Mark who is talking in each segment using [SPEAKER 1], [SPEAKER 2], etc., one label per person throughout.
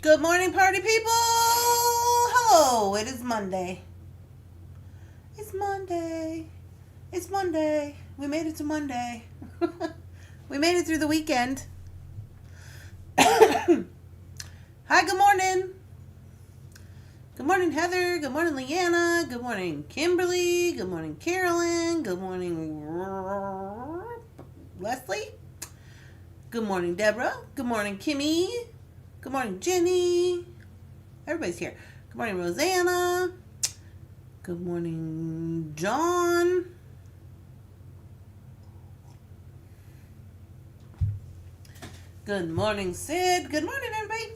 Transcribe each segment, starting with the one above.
[SPEAKER 1] Good morning, party people! Hello, it is Monday. It's Monday. It's Monday. We made it to Monday. We made it through the weekend. Hi, good morning. Good morning, Heather. Good morning, Leanna. Good morning, Kimberly. Good morning, Carolyn. Good morning, Leslie. Good morning, Deborah. Good morning, Kimmy. Good morning, Jenny. Everybody's here. Good morning, Rosanna. Good morning, John. Good morning, Sid. Good morning, everybody.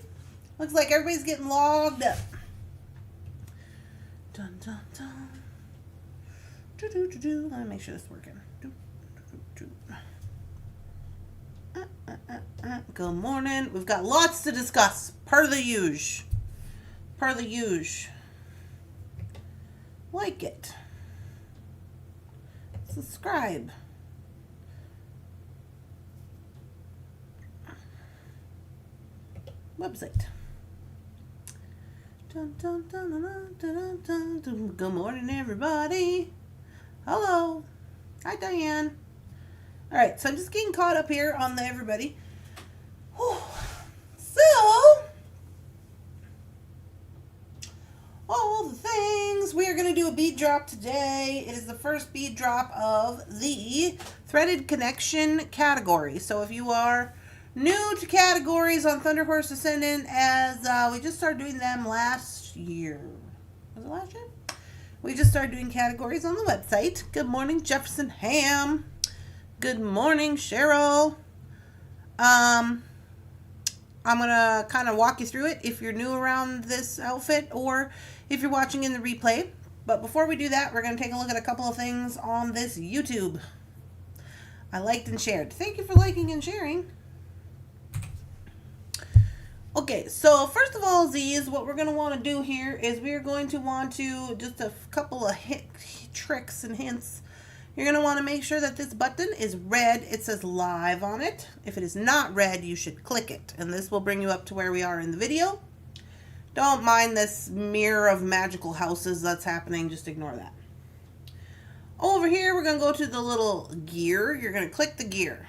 [SPEAKER 1] Looks like everybody's getting logged up. Dun, dun, dun. Let me make sure this is working. Good morning. We've got lots to discuss. Per the usual. Like it. Subscribe. Website. Dun, dun, dun, dun, dun, dun, dun. Good morning, everybody. Hello. Hi, Diane. All right, so I'm just getting caught up here on the everybody. Whew. So, all the things. We are going to do a bead drop today. It is the first bead drop of the threaded connection category. So if you are new to categories on Thunderhorse Descendant, as we just started doing them last year. Was it last year? We just started doing categories on the website. Good morning, Jefferson Ham. Good morning, Cheryl. I'm going to kind of walk you through it if you're new around this outfit or if you're watching in the replay. But before we do that, we're going to take a look at a couple of things on this YouTube. I liked and shared. Thank you for liking and sharing. Okay, so first of all, Z's, what we're going to want to do here is we're going to want to, just a couple of tricks and hints. You're going to want to make sure that this button is red. It says live on it. If it is not red, you should click it. And this will bring you up to where we are in the video. Don't mind this mirror of magical houses that's happening. Just ignore that. Over here, we're going to go to the little gear. You're going to click the gear.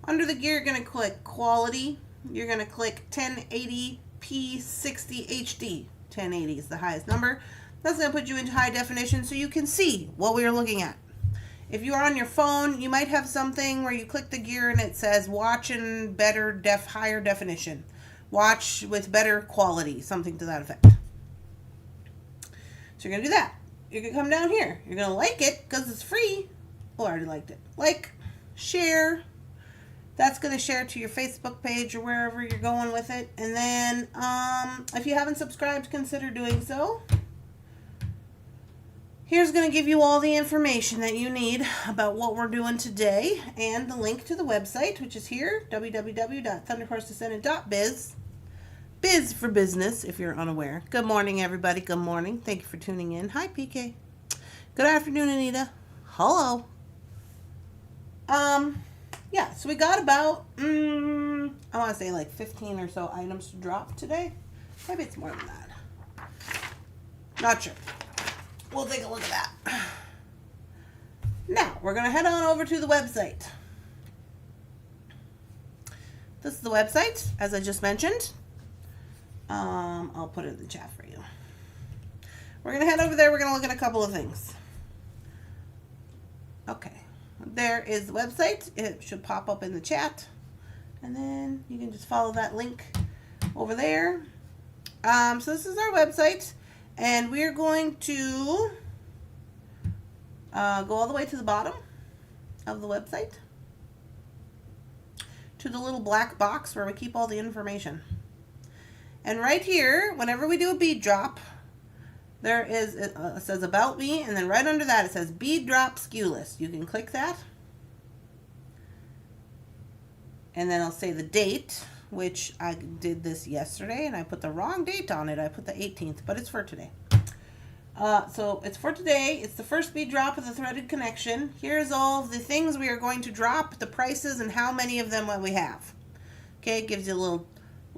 [SPEAKER 1] Under the gear, you're going to click quality. You're going to click 1080p 60 HD. 1080 is the highest number. That's going to put you into high definition so you can see what we are looking at. If you are on your phone, you might have something where you click the gear and it says watch in better higher definition. Watch with better quality, something to that effect. So you're going to do that. You're going to come down here. You're going to like it because it's free. Oh, I already liked it. Like, share. That's going to share to your Facebook page or wherever you're going with it. And then if you haven't subscribed, consider doing so. Here's going to give you all the information that you need about what we're doing today and the link to the website, which is here, www.thunderhorsedescendant.biz. Biz for business, if you're unaware. Good morning, everybody. Good morning. Thank you for tuning in. Hi, PK. Good afternoon, Anita. Hello. Yeah, so we got about, I want to say like 15 or so items to drop today. Maybe it's more than that. Not sure. We'll take a look at that. Now, we're going to head on over to the website. This is the website, as I just mentioned. I'll put it in the chat for you. We're going to head over there. We're going to look at a couple of things. Okay. There is the website. It should pop up in the chat. And then you can just follow that link over there. So this is our website. And we're going to go all the way to the bottom of the website. To the little black box where we keep all the information. And right here, whenever we do a bead drop, there is, it says About Me, and then right under that it says Bead Drop SKU List. You can click that. And then I'll say the date, which I did this yesterday, and I put the wrong date on it. I put the 18th, but it's for today. So it's for today. It's the first bead drop of the threaded connection. Here's all the things we are going to drop, the prices, and how many of them we have. Okay, it gives you a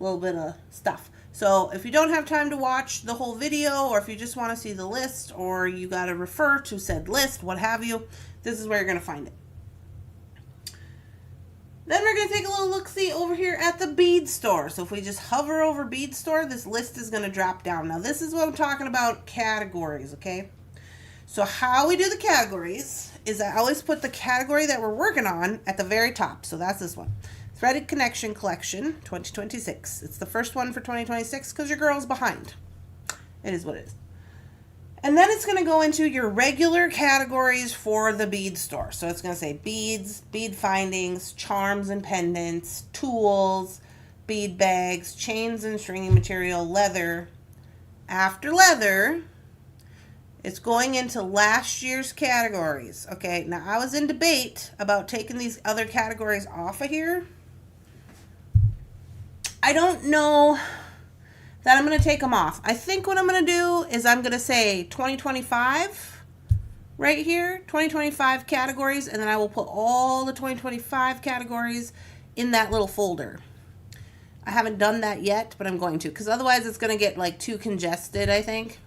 [SPEAKER 1] little bit of stuff. So if you don't have time to watch the whole video, or if you just want to see the list, or you got to refer to said list, what have you, this is where you're going to find it. Then we're going to take a little look-see over here at the bead store. So if we just hover over bead store, this list is going to drop down. Now this is what I'm talking about, categories, okay? So how we do the categories is I always put the category that we're working on at the very top. So that's this one. Threaded Connection Collection 2026. It's the first one for 2026 because your girl's behind. It is what it is. And then it's going to go into your regular categories for the bead store. So it's going to say beads, bead findings, charms and pendants, tools, bead bags, chains and stringing material, leather. After leather, it's going into last year's categories. Okay, now I was in debate about taking these other categories off of here. I don't know that I'm going to take them off. I think what I'm going to do is I'm going to say 2025 right here, 2025 categories, and then I will put all the 2025 categories in that little folder. I haven't done that yet, but I'm going to, because otherwise it's going to get like too congested, I think.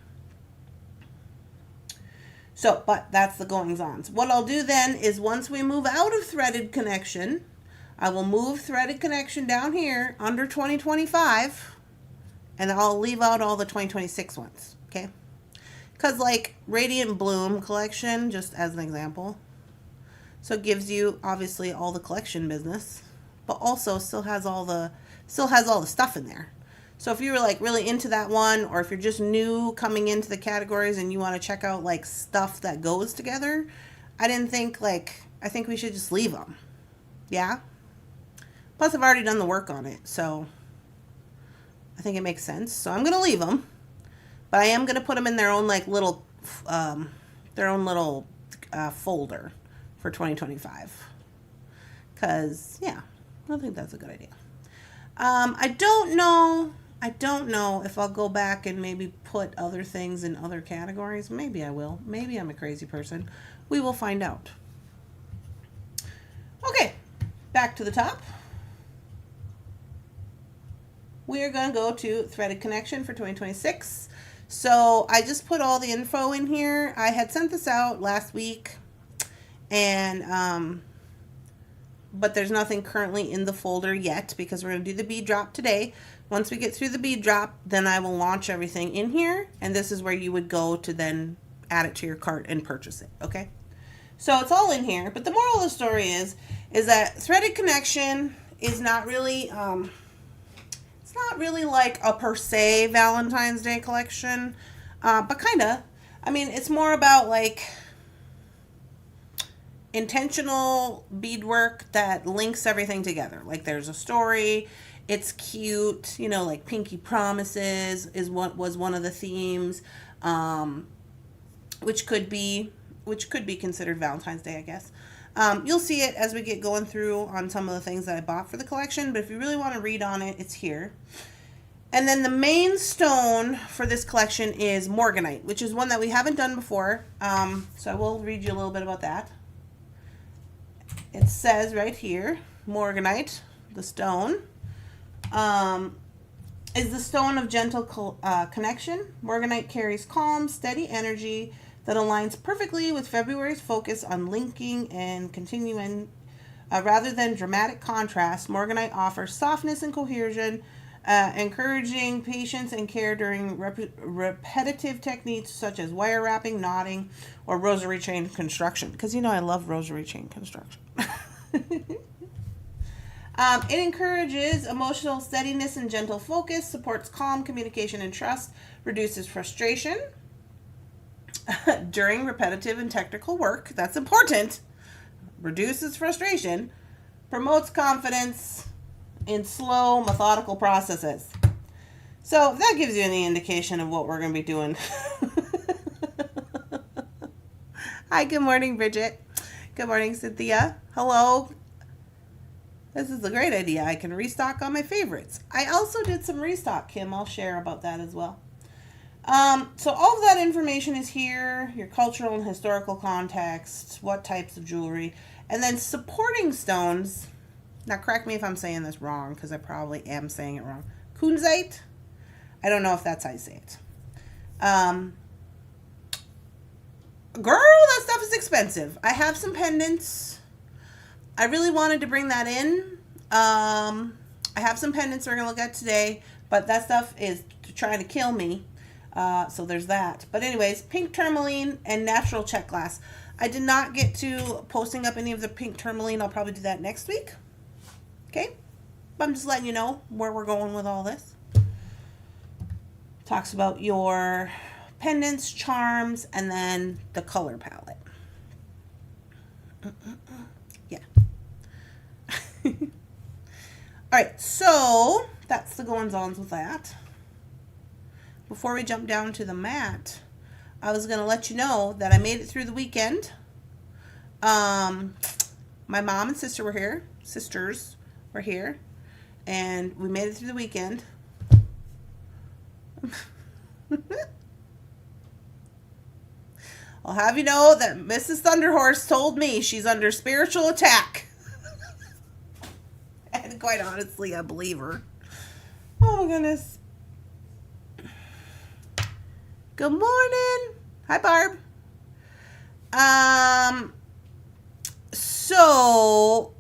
[SPEAKER 1] So, but that's the goings-ons. What I'll do then is once we move out of Threaded Connection, I will move Threaded Connection down here under 2025, and I'll leave out all the 2026 ones, okay? Because like Radiant Bloom collection, just as an example, so it gives you obviously all the collection business, but also still has all the stuff in there. So if you were like really into that one, or if you're just new coming into the categories and you want to check out like stuff that goes together, I think we should just leave them. Yeah. Plus I've already done the work on it, so I think it makes sense. So I'm going to leave them, but I am going to put them in their own like little, folder for 2025. Cause yeah, I think that's a good idea. I don't know if I'll go back and maybe put other things in other categories. Maybe I will. Maybe I'm a crazy person. We will find out. Okay, back to the top. We are going to go to Threaded Connection for 2026. So I just put all the info in here. I had sent this out last week, and but there's nothing currently in the folder yet because we're going to do the bead drop today. Once we get through the bead drop, then I will launch everything in here, and this is where you would go to then add it to your cart and purchase it, okay? So it's all in here, but the moral of the story is that Threaded Connection is not really, it's not really like a per se Valentine's Day collection, but kind of. I mean, it's more about like intentional beadwork that links everything together. Like there's a story, it's cute, you know, like Pinky Promises is what was one of the themes, which could be considered Valentine's Day, I guess. You'll see it as we get going through on some of the things that I bought for the collection, but if you really want to read on it, it's here. And then the main stone for this collection is Morganite, which is one that we haven't done before. So I will read you a little bit about that. It says right here, Morganite, the stone, is the stone of gentle connection. Morganite carries calm, steady energy that aligns perfectly with February's focus on linking and continuing. Rather than dramatic contrast, Morganite offers softness and cohesion, encouraging patience and care during repetitive techniques such as wire wrapping, knotting, or rosary chain construction. Because you know I love rosary chain construction. It encourages emotional steadiness and gentle focus, supports calm communication and trust, reduces frustration during repetitive and technical work. That's important. Reduces frustration, promotes confidence in slow, methodical processes. So if that gives you any indication of what we're going to be doing. Hi, good morning, Bridget. Good morning, Cynthia. Hello. This is a great idea. I can restock on my favorites. I also did some restock, Kim. I'll share about that as well. So all of that information is here, your cultural and historical context, what types of jewelry, and then supporting stones. Now, correct me if I'm saying this wrong, because I probably am saying it wrong. kunzite. I don't know if that's how you say it. Girl, that stuff is expensive. I have some pendants. I really wanted to bring that in. I have some pendants we're going to look at today, but that stuff is trying to kill me. So there's that. But anyways, pink tourmaline and natural check glass. I did not get to posting up any of the pink tourmaline. I'll probably do that next week. Okay? But I'm just letting you know where we're going with all this. Talks about your pendants, charms, and then the color palette. Yeah. Alright, so that's the goings-ons with that. Before we jump down to the mat, I was going to let you know that I made it through the weekend. My mom and sisters were here, and we made it through the weekend. I'll have you know that Mrs. Thunderhorse told me she's under spiritual attack. And quite honestly, I believe her. Oh my goodness. Good morning. Hi, Barb. So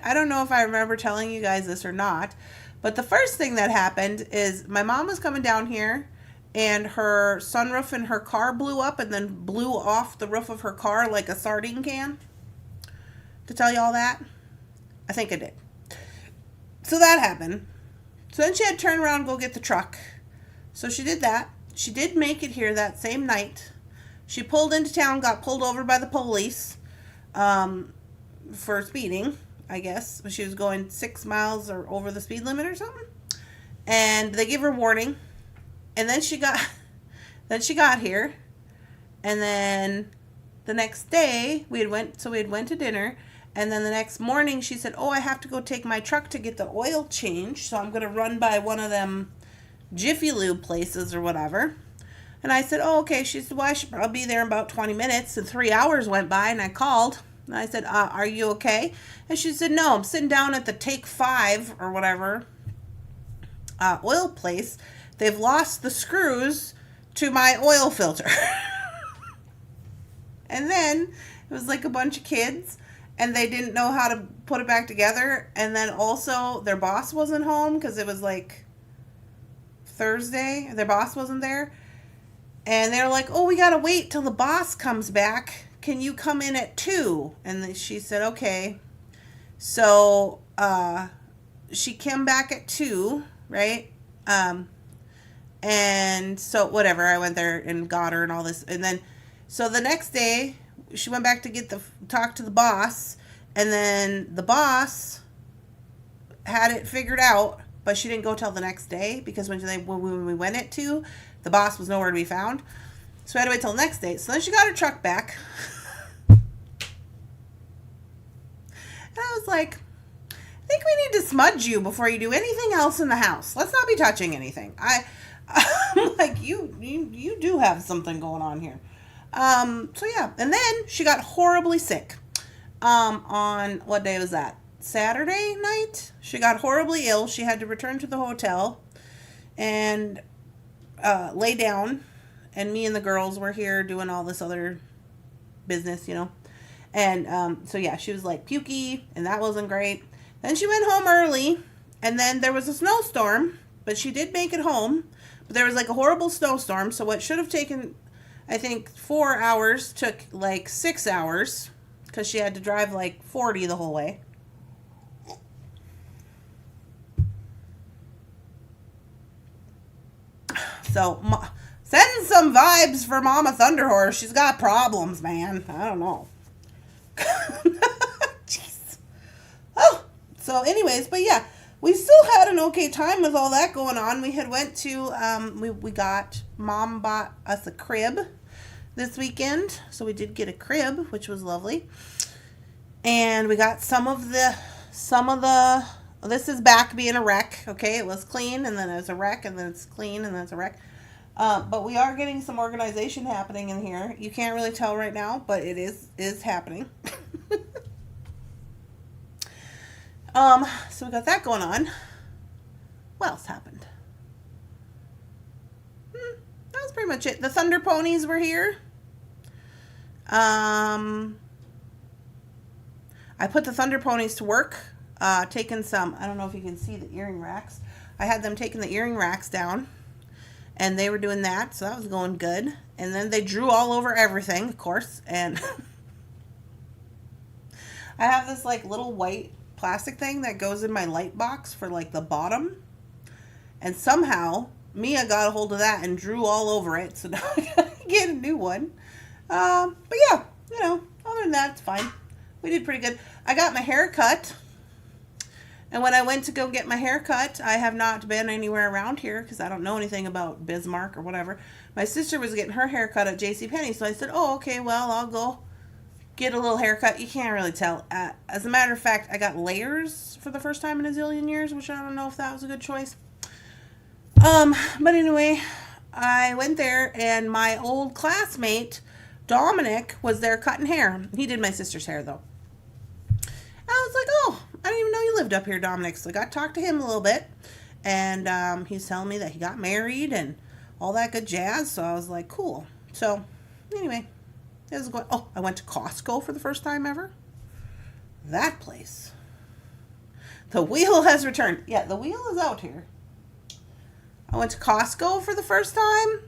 [SPEAKER 1] I don't know if I remember telling you guys this or not, but the first thing that happened is my mom was coming down here and her sunroof in her car blew up and then blew off the roof of her car like a sardine can. To tell you all that? I think I did. So that happened. So then she had to turn around and go get the truck. So she did that. She did make it here that same night. She pulled into town, got pulled over by the police for speeding, I guess. She was going 6 miles or over the speed limit or something. And they gave her warning. And then she got here. And then the next day we had went to dinner. And then the next morning she said, "Oh, I have to go take my truck to get the oil changed. So I'm going to run by one of them Jiffy Lube places or whatever." And I said, "Oh, okay." She said, "Well, I should probably be there in about 20 minutes. And 3 hours went by and I called. And I said, "Are you okay?" And she said, "No, I'm sitting down at the Take 5 or whatever oil place. They've lost the screws to my oil filter." And then it was like a bunch of kids and they didn't know how to put it back together. And then also their boss wasn't home because it was like Thursday. Their boss wasn't there. And they're like, "Oh, we got to wait till the boss comes back. Can you come in at 2?" And she said, "Okay." So she came back at 2, right? And so whatever, I went there and got her and all this. And then, so the next day she went back to talk to the boss. And then the boss had it figured out, but she didn't go till the next day because when we went at 2, the boss was nowhere to be found. So we had to wait till the next day. So then she got her truck back. And I was like, "I think we need to smudge you before you do anything else in the house. Let's not be touching anything." I'm like, you do have something going on here. So yeah. And then she got horribly sick. On what day was that? Saturday night? She got horribly ill. She had to return to the hotel and lay down. And me and the girls were here doing all this other business, you know. And so yeah, she was like pukey, and that wasn't great. Then she went home early, and then there was a snowstorm, but she did make it home. But there was like a horrible snowstorm, so what should have taken, I think, 4 hours took like 6 hours because she had to drive like 40 the whole way. So, send some vibes for Mama Thunderhorse. She's got problems, man. I don't know. Jeez. Oh, so anyways, but yeah, we still had an okay time with all that going on. We had went to, Mom bought us a crib this weekend. So we did get a crib, which was lovely. And we got some of the, this is back being a wreck. Okay. It was clean and then it was a wreck and then it's clean and then it's a wreck. But we are getting some organization happening in here. You can't really tell right now, but it is happening. So we got that going on. What else happened? That was pretty much it. The Thunder Ponies were here. I put the Thunder Ponies to work, taking some, I don't know if you can see the earring racks. I had them taking the earring racks down, and they were doing that, so that was going good. And then they drew all over everything, of course, and I have this like little white plastic thing that goes in my light box for like the bottom, and somehow Mia got a hold of that and drew all over it, so now I gotta get a new one. But yeah, you know, other than that, it's fine. We did pretty good. I got my hair cut, and when I went to go get my hair cut, I have not been anywhere around here because I don't know anything about Bismarck or whatever. My sister was getting her hair cut at JCPenney, so I said, oh, okay, well, I'll go get a little haircut. You can't really tell. As a matter of fact, I got layers for the first time in a zillion years, which I don't know if that was a good choice. But anyway, I went there, and my old classmate, Dominic, was there cutting hair. He did my sister's hair, though. I was like, oh, I didn't even know you lived up here, Dominic. So I got to talk to him a little bit, and he's telling me that he got married and all that good jazz. So I was like, cool. So anyway, it was going. Oh, I went to Costco for the first time ever. That place. The wheel has returned. Yeah, the wheel is out here. I went to Costco for the first time.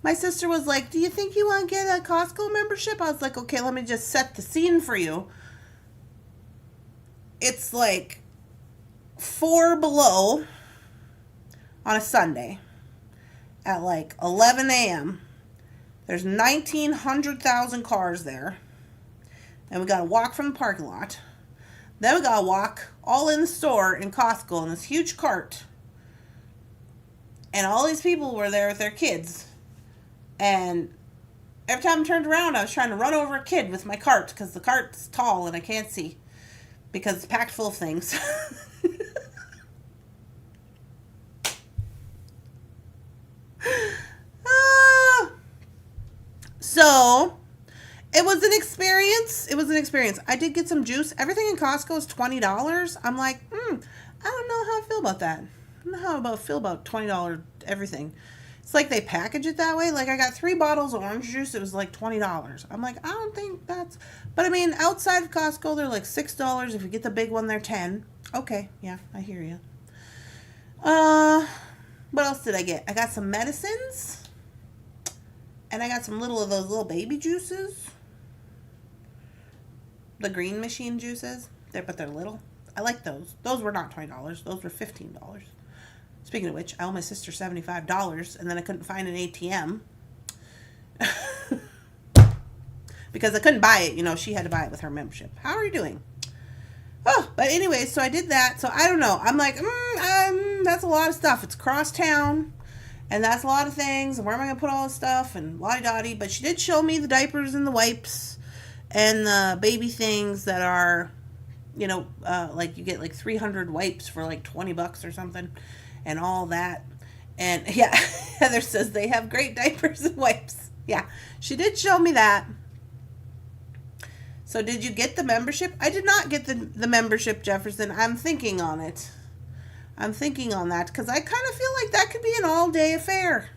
[SPEAKER 1] My sister was like, do you think you want to get a Costco membership? I was like, okay, let me just set the scene for you. It's like 4 below on a Sunday at like 11 a.m. There's 1,900,000 cars there. And we got to walk from the parking lot. Then we got to walk all in the store in Costco in this huge cart. And all these people were there with their kids. And every time I turned around, I was trying to run over a kid with my cart because the cart's tall and I can't see because it's packed full of things. So it was an experience. It was an experience. I did get some juice. Everything in Costco is $20. I'm like, I don't know how I feel about that. I don't know how I feel about $20 everything. It's like they package it that way. Like I got 3 bottles of orange juice. It was like $20. I'm like, I don't think that's... But I mean, outside of Costco, they're like $6. If you get the big one, they're $10. Okay, yeah, I hear you. What else did I get? I got some medicines. And I got some of those little baby juices. The green machine juices. But they're little. I like those. Those were not $20. Those were $15. Speaking of which, I owe my sister $75, and then I couldn't find an ATM. Because I couldn't buy it. You know, she had to buy it with her membership. How are you doing? Oh, but anyway, so I did that. So I don't know. I'm like, that's a lot of stuff. It's across town, and that's a lot of things. And where am I going to put all this stuff? And la-di-da-di. But she did show me the diapers and the wipes and the baby things that are, you know, like you get like 300 wipes for like $20 or something. And all that. And yeah, Heather says they have great diapers and wipes. Yeah, she did show me that. So did you get the membership? I did not get the membership, Jefferson. I'm thinking on it. I'm thinking on that because I kind of feel like that could be an all-day affair.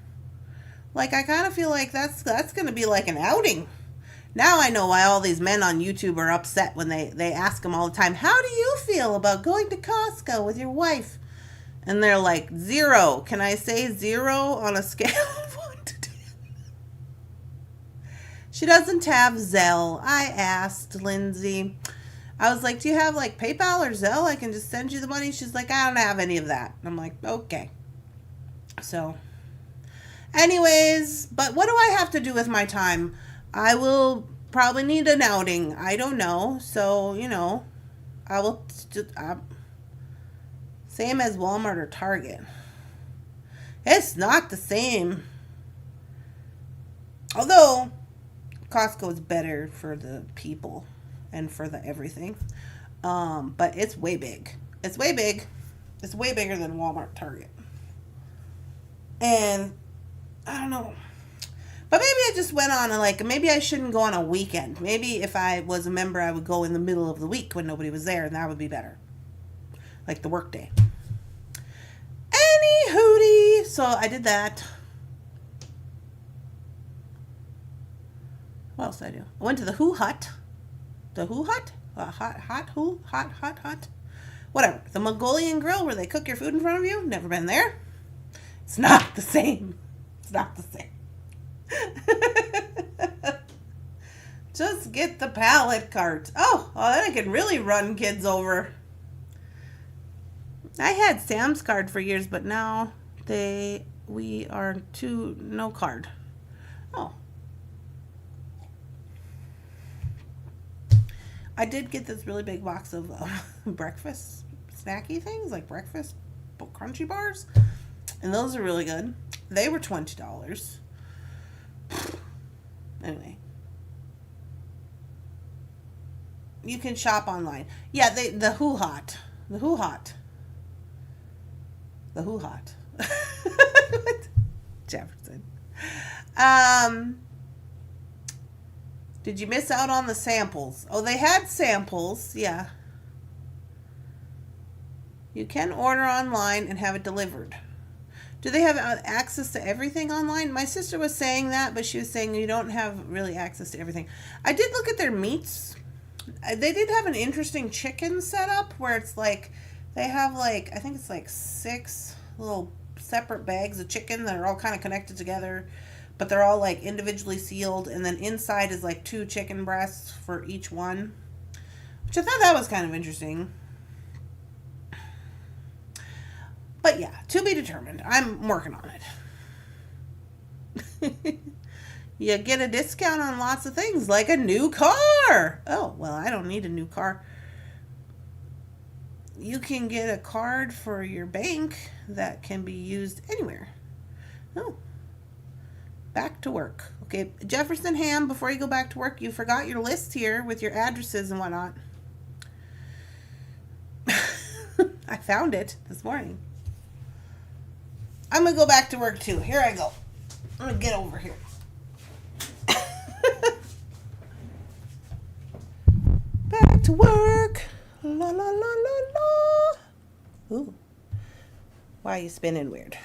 [SPEAKER 1] Like I kind of feel like that's going to be like an outing. Now I know why all these men on YouTube are upset when they ask them all the time, how do you feel about going to Costco with your wife? And they're like, 0. Can I say 0 on a scale of 1 to 10? She doesn't have Zelle. I asked Lindsay. I was like, do you have like PayPal or Zelle? I can just send you the money. She's like, I don't have any of that. And I'm like, okay. So, anyways, but what do I have to do with my time? I will probably need an outing. I don't know. So, you know, I will... Same as Walmart or Target. It's not the same. Although, Costco is better for the people and for the everything. But it's way big. It's way big. It's way bigger than Walmart, Target. And, I don't know. But maybe I just went on maybe I shouldn't go on a weekend. Maybe if I was a member, I would go in the middle of the week when nobody was there, and that would be better. like the work day. Any hootie. So I did that. What else did I do? I went to the Who Hut. The Who Hut? Hot. Whatever. The Mongolian grill where they cook your food in front of you. Never been there. It's not the same. It's not the same. Just get the pallet cart. Oh, then I can really run kids over. I had Sam's card for years, but now we are no card. Oh. I did get this really big box of breakfast snacky things, like breakfast crunchy bars. And those are really good. They were $20. Anyway. You can shop online. Yeah, the Who Hot. The Who Hot. The Who Hot. Jefferson. Did you miss out on the samples? Oh, they had samples. Yeah. You can order online and have it delivered. Do they have access to everything online? My sister was saying that, but she was saying you don't have really access to everything. I did look at their meats. They did have an interesting chicken setup where it's like, they have like, I think it's like 6 little separate bags of chicken that are all kind of connected together, but they're all like individually sealed. And then inside is like 2 chicken breasts for each one, which I thought that was kind of interesting. But yeah, to be determined. I'm working on it. You get a discount on lots of things, like a new car. Oh, well, I don't need a new car. You can get a card for your bank that can be used anywhere. Oh, back to work. Okay, Jefferson Ham, before you go back to work, you forgot your list here with your addresses and whatnot. I found it this morning. I'm going to go back to work too. Here I go. I'm going to get over here. Back to work. La la la la la. Ooh. Why are you spinning weird?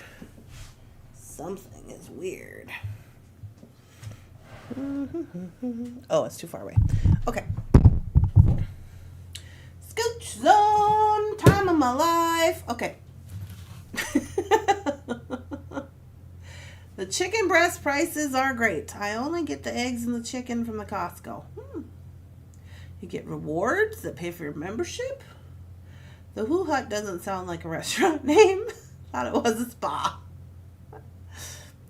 [SPEAKER 1] Something is weird. Oh, it's too far away. Okay. Scooch zone. Time of my life. Okay. The chicken breast prices are great. I only get the eggs and the chicken from the Costco. You get rewards that pay for your membership. The Who Hut doesn't sound like a restaurant name. Thought it was a spa.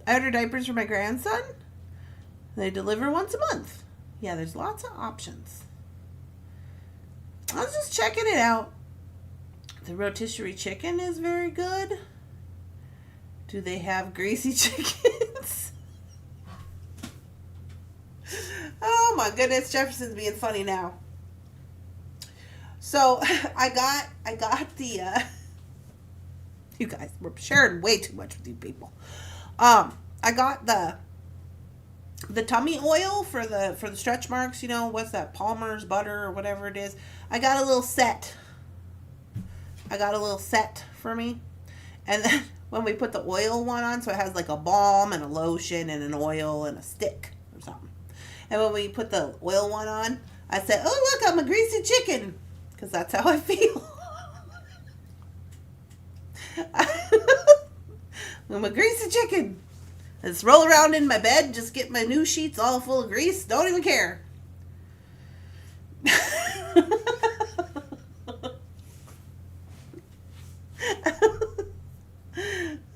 [SPEAKER 1] I order diapers for my grandson. They deliver once a month. Yeah, there's lots of options. I was just checking it out. The rotisserie chicken is very good. Do they have greasy chickens? Oh my goodness, Jefferson's being funny now. So I got the you guys, we're sharing way too much with you people. I got the tummy oil for the stretch marks, you know, what's that, Palmer's butter or whatever it is. I got a little set. For me. And then when we put the oil one on, so it has like a balm and a lotion and an oil and a stick or something. And when we put the oil one on, I said, oh, look, I'm a greasy chicken. Because that's how I feel. I'm a greasy chicken. I just roll around in my bed, just get my new sheets all full of grease. Don't even care.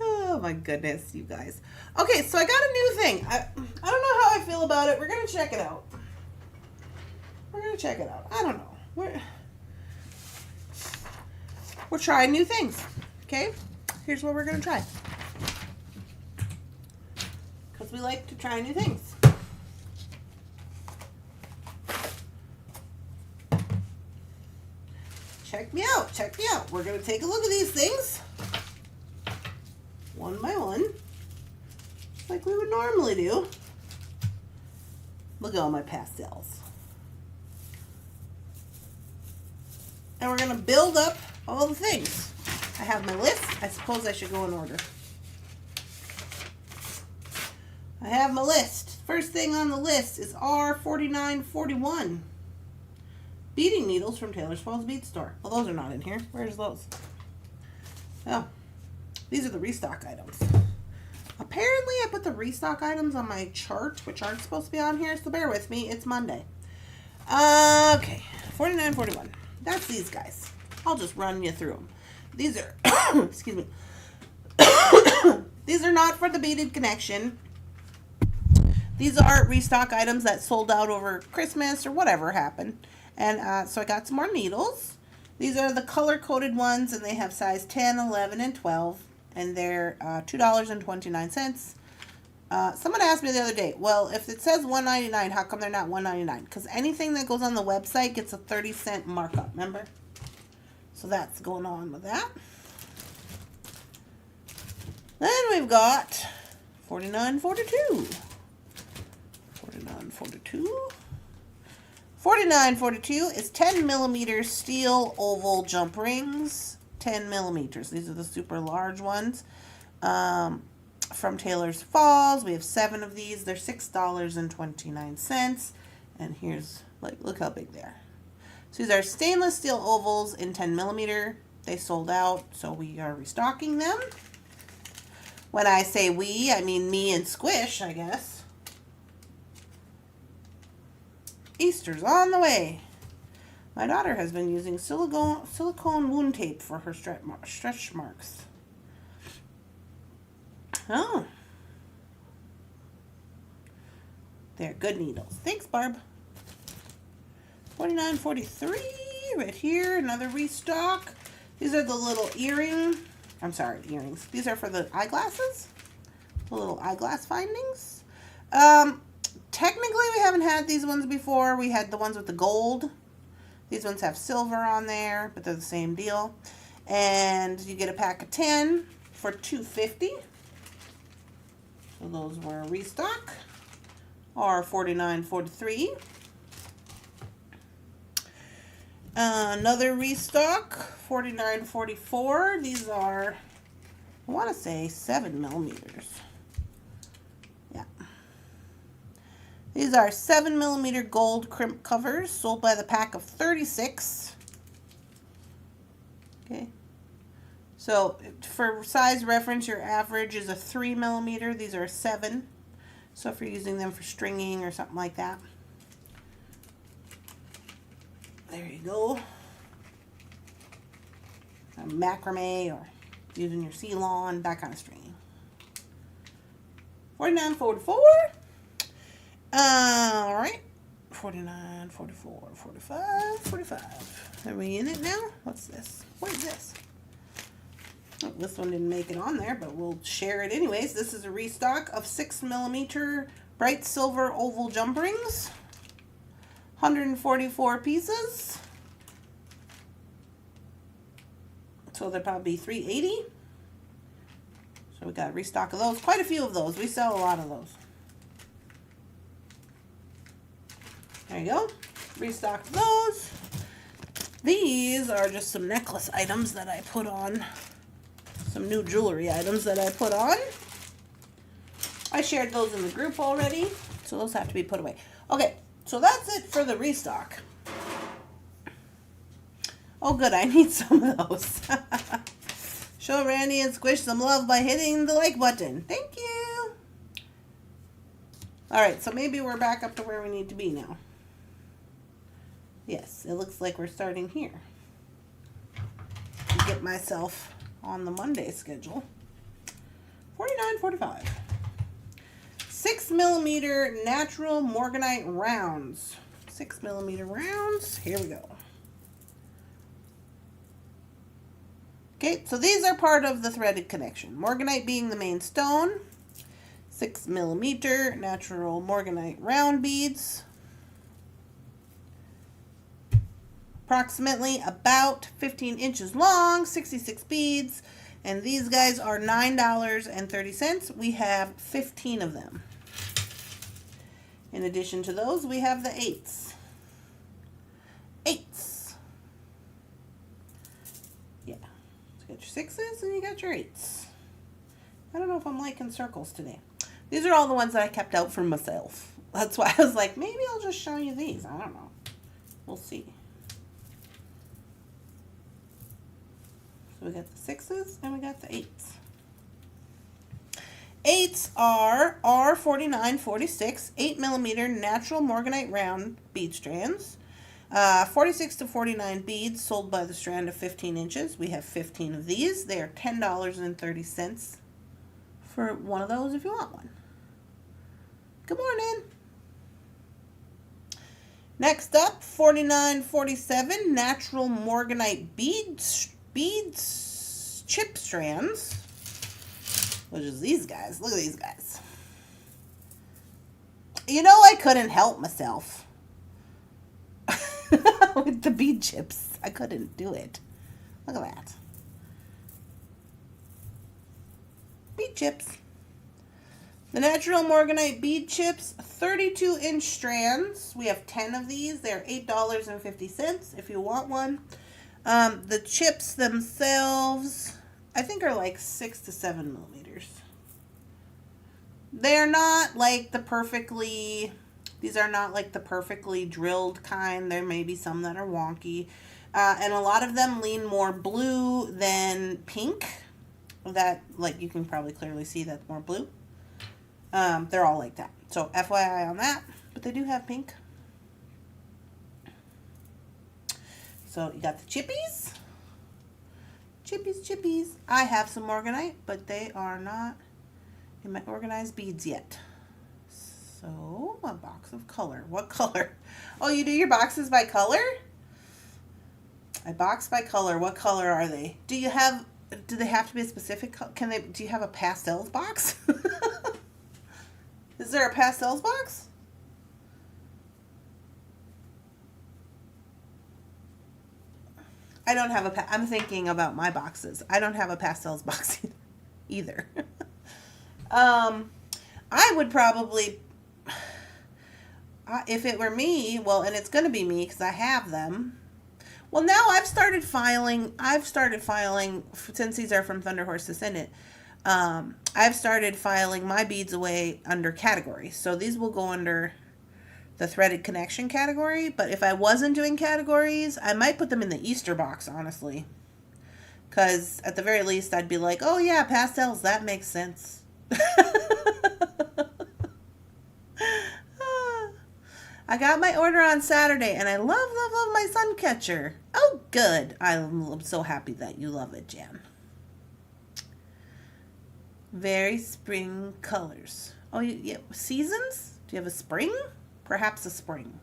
[SPEAKER 1] Oh my goodness, you guys. Okay, so I got a new thing. I don't know how I feel about it. We're going to check it out. I don't know. We're trying new things. Okay? Here's what we're going to try. Because we like to try new things. Check me out. We're going to take a look at these things. One by one. Like we would normally do. Look at all my pastels. And we're going to build up all the things. I have my list. I suppose I should go in order. I have my list. First thing on the list is R4941. Beading needles from Taylor's Falls Bead Store. Well, those are not in here. Where's those? Oh, these are the restock items. Apparently, I put the restock items on my chart, which aren't supposed to be on here, so bear with me. It's Monday. Okay, 4941. That's these guys. I'll just run you through them. These are, excuse me. These are not for the beaded connection. These are restock items that sold out over Christmas or whatever happened. And so I got some more needles. These are the color-coded ones, and they have size 10, 11, and 12. And they're $2.29. Someone asked me the other day, well, if it says $1.99, how come they're not $1.99? Because anything that goes on the website gets a 30-cent markup, remember? So that's going on with that. Then we've got $49.42. $49.42 is 10 millimeter steel oval jump rings. 10 millimeters. These are the super large ones. From Taylor's Falls. We have 7 of these. They're $6.29. And here's, like, look how big they are. So these are stainless steel ovals in 10 millimeter. They sold out, so we are restocking them. When I say we, I mean me and Squish, I guess. Easter's on the way. My daughter has been using silicone wound tape for her stretch marks. Oh. They're good needles. Thanks, Barb. $49.43 right here. Another restock. These are the little earrings. These are for the eyeglasses. The little eyeglass findings. Technically, we haven't had these ones before. We had the ones with the gold. These ones have silver on there, but they're the same deal. And you get a pack of 10 for $2.50. So those were a restock. Or $49.43. Another restock, $49.44. These are, I want to say, 7 millimeters. Yeah. These are 7 millimeter gold crimp covers sold by the pack of 36. Okay. So for size reference, your average is a 3 millimeter. These are 7. So if you're using them for stringing or something like that. There you go. Macrame or using your C-lawn, that kind of stringing. $49.44. All right. $49, $44, $45, $45. Are we in it now? What's this? What is this? Oh, this one didn't make it on there, but we'll share it anyways. This is a restock of 6 millimeter bright silver oval jump rings. 144 pieces. So they'll probably be $3.80. So we got a restock of those. Quite a few of those. We sell a lot of those. There you go. Restocked those. These are just some necklace items that I put on. Some new jewelry items that I put on. I shared those in the group already. So those have to be put away. Okay. So that's it for the restock. Oh, good. I need some of those. Show Randy and Squish some love by hitting the like button. Thank you. All right. So maybe we're back up to where we need to be now. Yes, it looks like we're starting here. Get myself on the Monday schedule. $49.45. 6 millimeter natural Morganite rounds. 6 millimeter rounds. Here we go. Okay, so these are part of the threaded connection. Morganite being the main stone. 6 millimeter natural Morganite round beads. Approximately about 15 inches long, 66 beads. And these guys are $9.30. We have 15 of them. In addition to those, we have the 8s. your 6s and you got your 8s. I don't know if I'm liking circles today. These are all the ones that I kept out for myself. That's why I was like, maybe I'll just show you these. I don't know. We'll see. So we got the 6s and we got the 8s. 8s are R4946 8mm natural Morganite round bead strands. 46 to 49 beads sold by the strand of 15 inches. We have 15 of these. They are $10.30 for one of those if you want one. Good morning. Next up, 4947 natural Morganite beads chip strands, which is these guys. Look at these guys. You know, I couldn't help myself with the bead chips. I couldn't do it. Look at that. Bead chips. The natural Morganite bead chips, 32-inch strands. We have 10 of these. They're $8.50 if you want one. The chips themselves, I think, are like 6 to 7 millimeters. They're not like the perfectly, these are not like the perfectly drilled kind. There may be some that are wonky. And a lot of them lean more blue than pink. That, like, you can probably clearly see that's more blue. They're all like that. So FYI on that, but they do have pink. So you got the chippies. Chippies. I have some Morganite, but they are not in my organized beads yet. So a box of color. What color? Oh, you do your boxes by color? I box by color. What color are they? Do they have to be a specific color? Do you have a pastels box? Is there a pastels box? I don't have I'm thinking about my boxes. I don't have a pastels box either. I would probably, if it were me, well, and it's going to be me because I have them. Well, now I've started filing, since these are from Thunderhorse Descendant, I've started filing my beads away under categories. So these will go under the threaded connection category. But if I wasn't doing categories, I might put them in the Easter box, honestly. Because at the very least, I'd be like, oh yeah, pastels, that makes sense. I got my order on Saturday, and I love my sun catcher. Oh, good. I'm so happy that you love it, Jan. Very spring colors. Oh, yeah. Seasons? Do you have a spring? Perhaps a spring.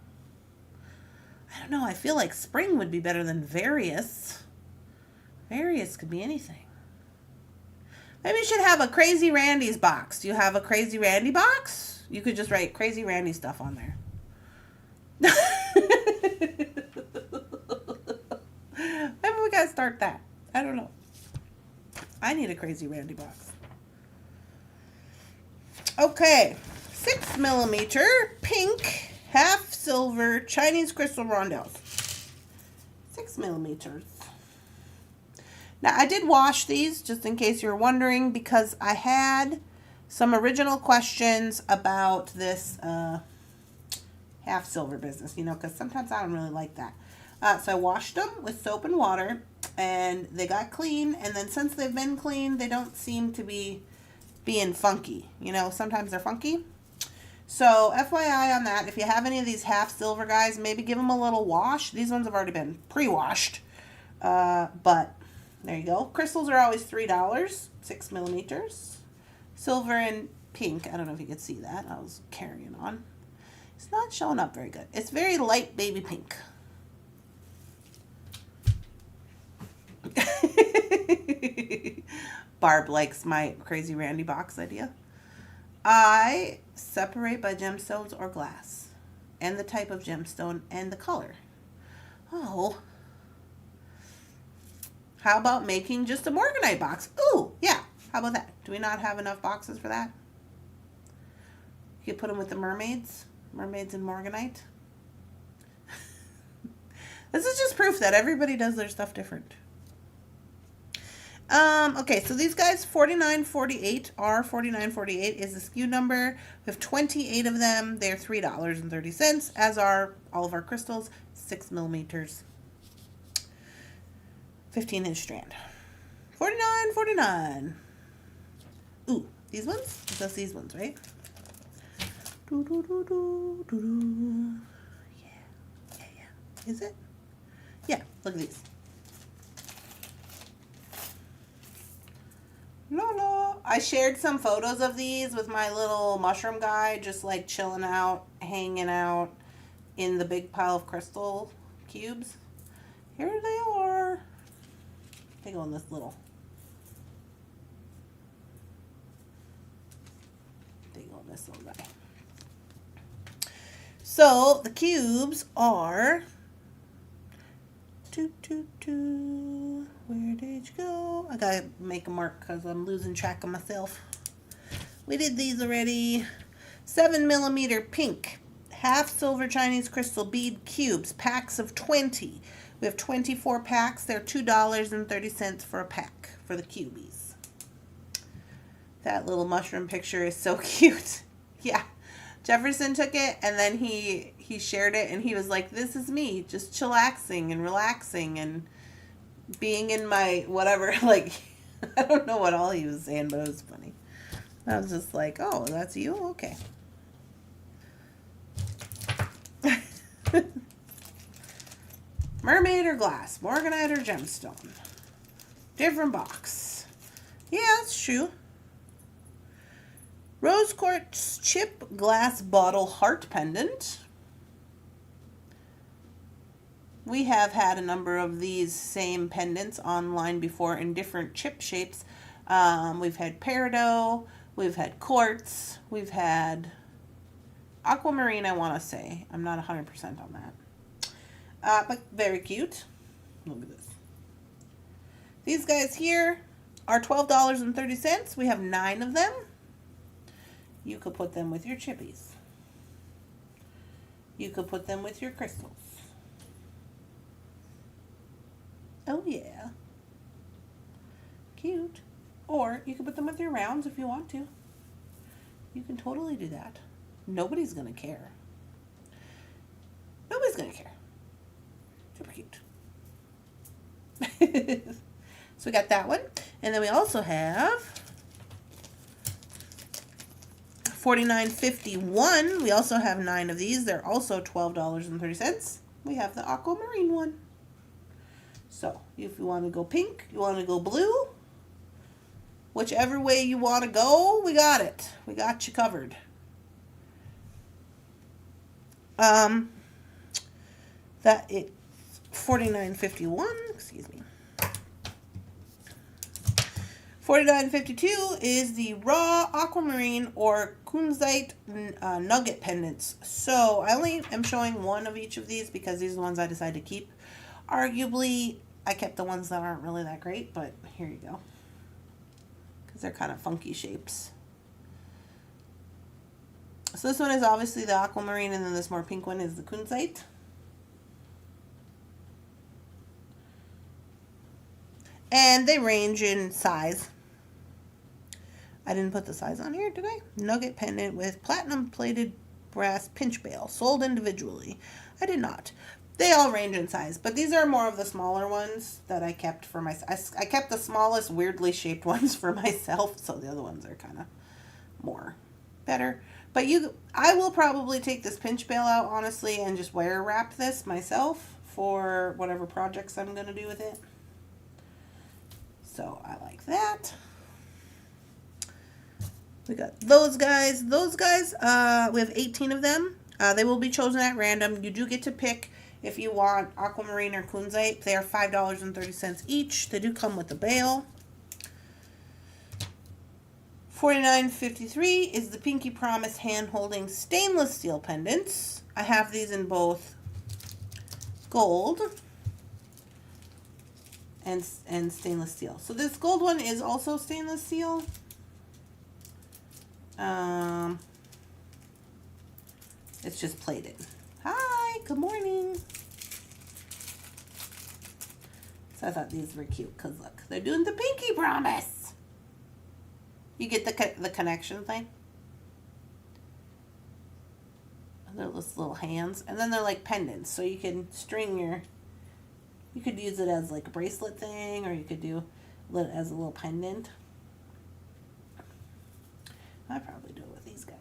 [SPEAKER 1] I don't know. I feel like spring would be better than various. Various could be anything. Maybe you should have a Crazy Randy's box. Do you have a Crazy Randy box? You could just write Crazy Randy stuff on there. Maybe we gotta start that. I don't know. I need a Crazy Randy box. Okay, 6mm pink half silver Chinese crystal rondelles. 6mm. Now I did wash these just in case you're wondering, because I had some original questions about this half silver business, you know, because sometimes I don't really like that. So I washed them with soap and water, and they got clean, and then since they've been clean, they don't seem to be being funky. You know, sometimes they're funky. So FYI on that, if you have any of these half silver guys, maybe give them a little wash. These ones have already been pre-washed, but there you go. Crystals are always $3, 6mm. Silver and pink, I don't know if you could see that. I was carrying on. It's not showing up very good. It's very light baby pink. Barb likes my Crazy Randy box idea. I separate by gemstones or glass, and the type of gemstone and the color. Oh. How about making just a Morganite box? Ooh, yeah. How about that? Do we not have enough boxes for that? You could put them with the mermaids. Mermaids and Morganite. This is just proof that everybody does their stuff different. Okay, so these guys, 49.48, R49.48 is the SKU number. We have 28 of them. They're $3.30, as are all of our crystals, 6 millimeters, 15-inch strand. 49.49. Ooh, these ones? Just these ones, right? Do, do, do, do, do, do. Yeah. Is it? Yeah, look at these. Lola. I shared some photos of these with my little mushroom guy, just like chilling out, hanging out in the big pile of crystal cubes. Here they are. They go in this little. They go in this little guy. So the cubes are. Where did you go? I gotta make a mark because I'm losing track of myself. We did these already. 7 millimeter pink, half silver Chinese crystal bead cubes, packs of 20. We have 24 packs. They're $2.30 for a pack for the cubies. That little mushroom picture is so cute. Yeah. Jefferson took it and then he shared it and he was like, this is me just chillaxing and relaxing and being in my whatever. Like, I don't know what all he was saying, but it was funny. I was just like, oh, that's you? Okay. Mermaid or glass, Morganite or gemstone. Different box. Yeah, that's true. Rose quartz chip glass bottle heart pendant. We have had a number of these same pendants online before in different chip shapes. We've had peridot, we've had quartz, we've had aquamarine, I want to say. I'm not 100% on that. But very cute. Look at this. These guys here are $12.30. We have 9 of them. You could put them with your chippies. You could put them with your crystals. Oh yeah. Cute. Or you could put them with your rounds if you want to. You can totally do that. Nobody's going to care. Nobody's going to care. Super cute. So we got that one. And then we also have $49.51. We also have 9 of these. They're also $12.30. We have the aquamarine one. So if you want to go pink, you want to go blue, whichever way you want to go, we got it. We got you covered. That is $49.51. Excuse me. $49.52 is the raw aquamarine or kunzite nugget pendants. So I only am showing one of each of these because these are the ones I decided to keep. Arguably, I kept the ones that aren't really that great, but here you go. Because they're kind of funky shapes. So this one is obviously the aquamarine, and then this more pink one is the kunzite. And they range in size. I didn't put the size on here, did I? Nugget pendant with platinum plated brass pinch bail, sold individually. I did not. They all range in size, but these are more of the smaller ones that I kept for myself. I kept the smallest, weirdly shaped ones for myself, so the other ones are kind of more better. But I will probably take this pinch bail out, honestly, and just wire wrap this myself for whatever projects I'm going to do with it. So I like that. We got those guys. Those guys, we have 18 of them. They will be chosen at random. You do get to pick if you want aquamarine or kunzite. They are $5.30 each. They do come with the bail. $49.53 is the Pinky Promise hand-holding stainless steel pendants. I have these in both gold and stainless steel. So this gold one is also stainless steel. It's just plated. Hi, good morning. So I thought these were cute because look, they're doing the pinky promise. You get the connection thing. And they're just little hands. And then they're like pendants. So you can string your, you could use it as like a bracelet thing, or you could do it as a little pendant. I'd probably do it with these guys.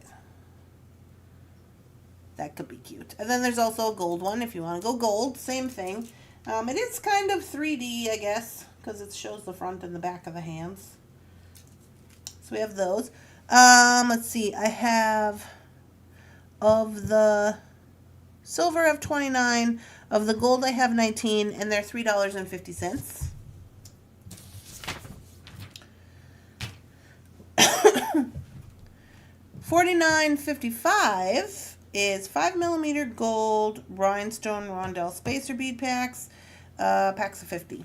[SPEAKER 1] That could be cute. And then there's also a gold one if you want to go gold. Same thing. It is kind of 3D, I guess, because it shows the front and the back of the hands. So we have those. Let's see. I have, of the silver, I have 29. Of the gold, I have 19, and they're $3.50. $49.55 is 5mm gold rhinestone rondelle spacer bead packs. Packs of 50.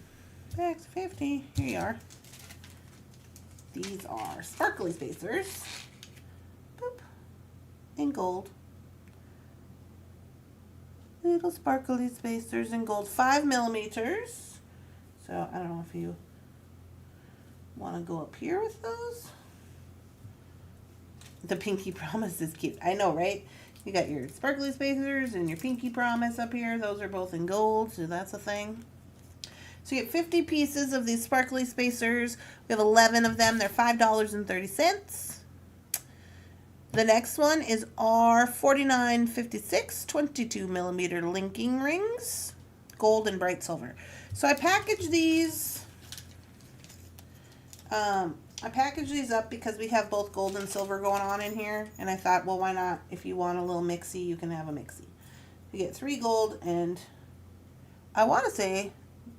[SPEAKER 1] Packs of 50. Here you are. These are sparkly spacers. Boop. In gold. Little sparkly spacers in gold. 5mm. So I don't know if you want to go up here with those. The pinky promise is cute. I know, right? You got your sparkly spacers and your pinky promise up here. Those are both in gold, so that's a thing. So you get 50 pieces of these sparkly spacers. We have 11 of them. They're $5.30. The next one is our $49.56 22mm linking rings. Gold and bright silver. So I packaged these. I packaged these up because we have both gold and silver going on in here. And I thought, well, why not? If you want a little mixie, you can have a mixie. You get 3 gold, and I want to say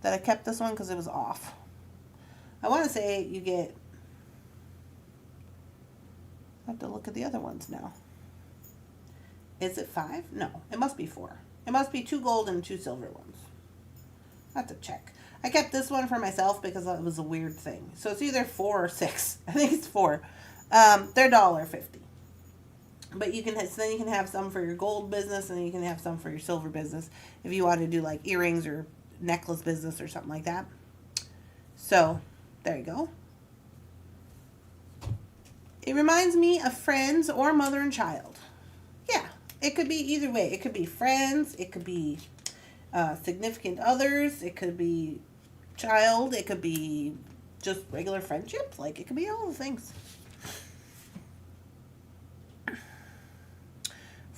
[SPEAKER 1] that I kept this one because it was off. I want to say you get, I have to look at the other ones now. Is it 5? No, it must be 4. It must be 2 gold and 2 silver ones. I have to check. I kept this one for myself because it was a weird thing. So it's either 4 or 6. I think it's 4. They're $1.50. But you can so then you can have some for your gold business, and then you can have some for your silver business if you want to do like earrings or necklace business or something like that. So there you go. It reminds me of friends or mother and child. Yeah, it could be either way. It could be friends. It could be significant others. It could be child. It could be just regular friendship. Like, it could be all the things.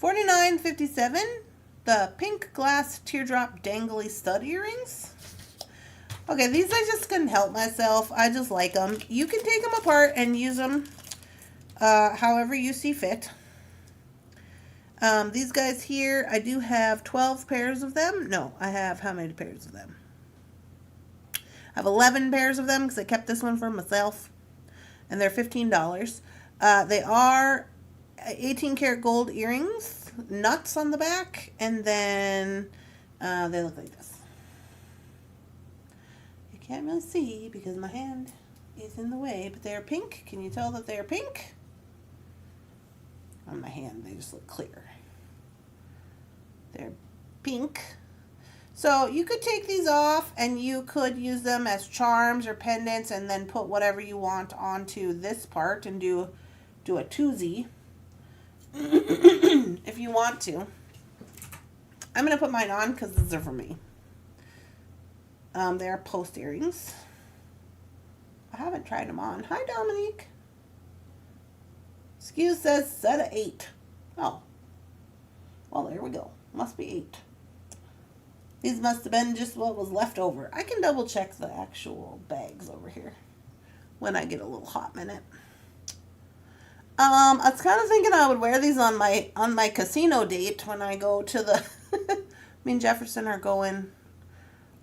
[SPEAKER 1] $49.57. The pink glass teardrop dangly stud earrings. Okay, these I just couldn't help myself. I just like them. You can take them apart and use them however you see fit. These guys here, I do have 12 pairs of them. No, I have how many pairs of them? I have 11 pairs of them because I kept this one for myself. And they're $15. They are 18 karat gold earrings, nuts on the back, and then they look like this. You can't really see because my hand is in the way, but they're pink. Can you tell that they're pink? On my hand, they just look clear. They're pink. So you could take these off and you could use them as charms or pendants and then put whatever you want onto this part and do a twosie if you want to. I'm going to put mine on because these are for me. They are post earrings. I haven't tried them on. Hi, Dominique. SKU says set of 8. Oh. Well, there we go. Must be 8. These must have been just what was left over. I can double check the actual bags over here when I get a little hot minute. I was kind of thinking I would wear these on my casino date when I go to the me and Jefferson are going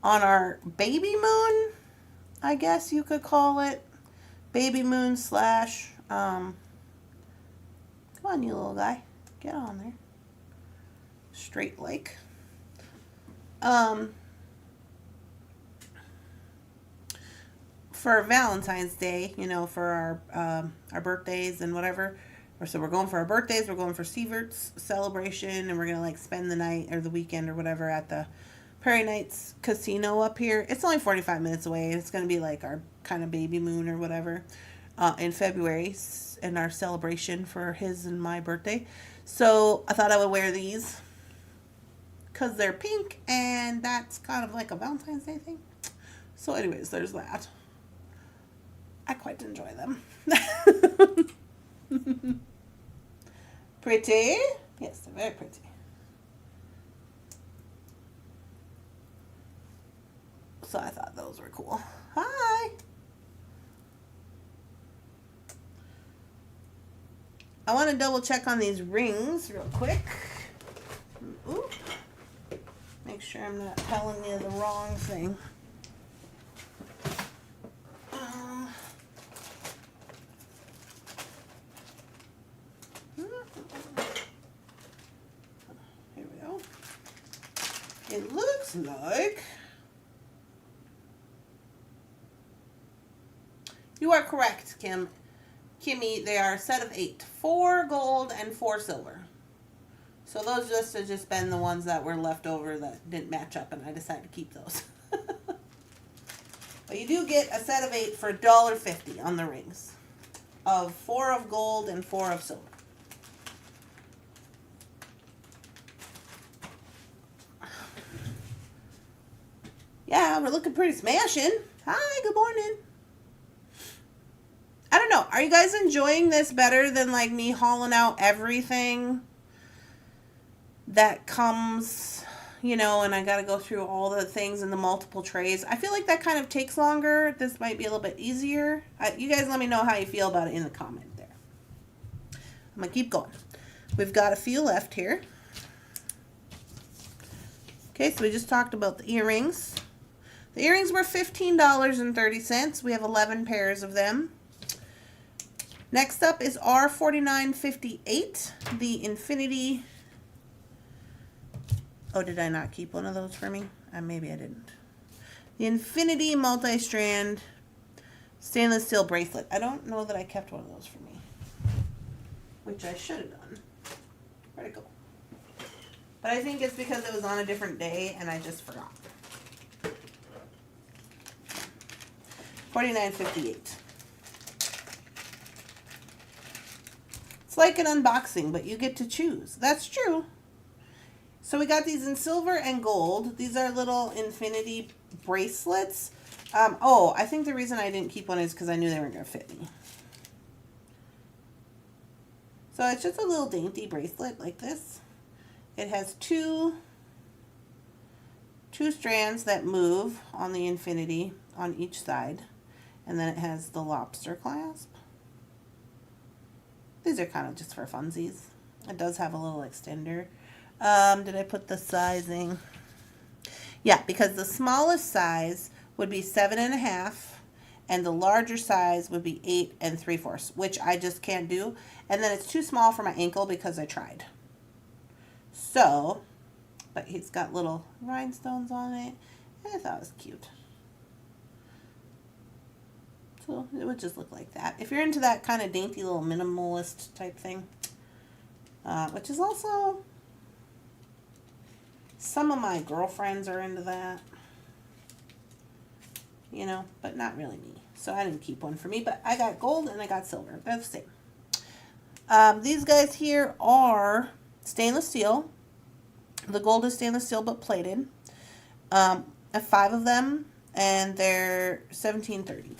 [SPEAKER 1] on our baby moon, I guess you could call it. Baby moon slash come on, you little guy. Get on there. Straight like. For Valentine's Day, you know, for our birthdays and whatever. Or so we're going for our birthdays, we're going for Sievert's celebration, and we're gonna like spend the night or the weekend or whatever at the Prairie Nights Casino up here. It's only 45 minutes away. It's going to be like our kind of baby moon or whatever in February in our celebration for his and my birthday. So I thought I would wear these because they're pink and that's kind of like a Valentine's Day thing. So anyways, there's that. I quite enjoy them. Pretty? Yes, they're very pretty. So I thought those were cool. Hi! I want to double check on these rings real quick. Ooh. Make sure I'm not telling you the wrong thing. Here we go. It looks like... You are correct, Kimmy. They are a set of 8. 4 gold and 4 silver. So those have just been the ones that were left over that didn't match up, and I decided to keep those. But you do get a set of 8 for $1.50 on the rings. Of 4 of gold and 4 of silver. Yeah, we're looking pretty smashing. Hi, good morning. I don't know. Are you guys enjoying this better than like me hauling out everything that comes, you know, and I got to go through all the things in the multiple trays? I feel like that kind of takes longer. This might be a little bit easier. You guys let me know how you feel about it in the comment there. I'm going to keep going. We've got a few left here. Okay, so we just talked about the earrings. The earrings were $15.30. We have 11 pairs of them. Next up is R49.58, the Infinity. Oh, did I not keep one of those for me? Maybe I didn't. The Infinity multi-strand stainless steel bracelet. I don't know that I kept one of those for me, which I should have done. Where'd it go? But I think it's because it was on a different day and I just forgot. $49.58. It's like an unboxing, but you get to choose. That's true. So we got these in silver and gold. These are little infinity bracelets. I think the reason I didn't keep one is because I knew they weren't going to fit me. So it's just a little dainty bracelet like this. It has two strands that move on the infinity on each side. And then it has the lobster clasp. These are kind of just for funsies. It does have a little extender. Did I put the sizing? Yeah, because the smallest size would be 7.5, and the larger size would be 8 3/4, which I just can't do. And then it's too small for my ankle because I tried. So, but he's got little rhinestones on it, and I thought it was cute. So it would just look like that. If you're into that kind of dainty little minimalist type thing, which is also, some of my girlfriends are into that, you know, but not really me. So I didn't keep one for me, but I got gold and I got silver. They're the same. These guys here are stainless steel. The gold is stainless steel but plated. I have 5 of them and they're $17.30.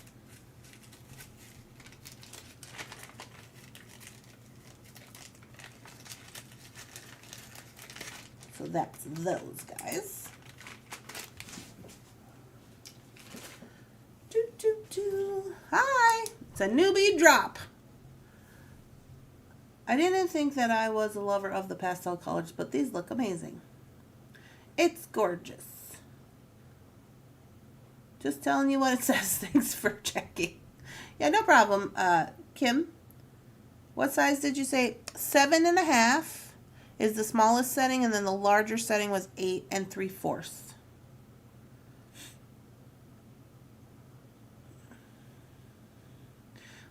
[SPEAKER 1] So that's those guys. Hi! It's a new bead drop. I didn't think that I was a lover of the pastel colors, but these look amazing. It's gorgeous. Just telling you what it says. Thanks for checking. Yeah, no problem. Kim, what size did you say? 7.5. Is the smallest setting, and then the larger setting was 8 3/4.